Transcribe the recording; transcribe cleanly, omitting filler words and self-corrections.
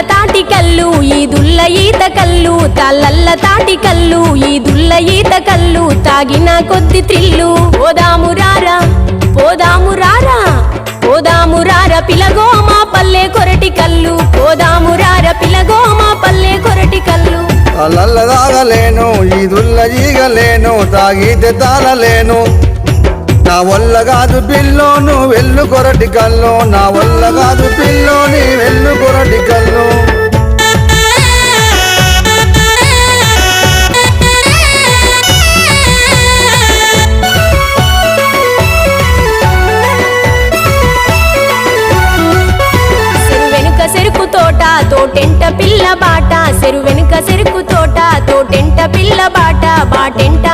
తాటి కల్లు ఈదుల్ల ఈత కల్లు తాళ్ళల్ల తాటి కల్లు ఈదుల్ల ఈత కల్లు తాగిన కొద్ది త్రిల్లు పోదాము రారా పోదాము రారా పోదాము రారా పిలగో మా పల్లె కొరటి కల్లు పోదాము రారా పిలగో మా పల్లె కొరటి కల్లు అల్లల్ల తాగలేను ఈదుల్ల ఈగలేను తాగితే తాళలేను నా వల్ల కాదు పిల్లోను వెళ్ళు కొరటి కల్లు నా వల్ల కాదు పిల్లోని వెళ్ళు కొరటి కల్లు చెరుకు తోట తోటెంట పిల్ల బాట చెరు వెనుక చెరుకు తోట తోటెంట పిల్ల బాట బాటెంట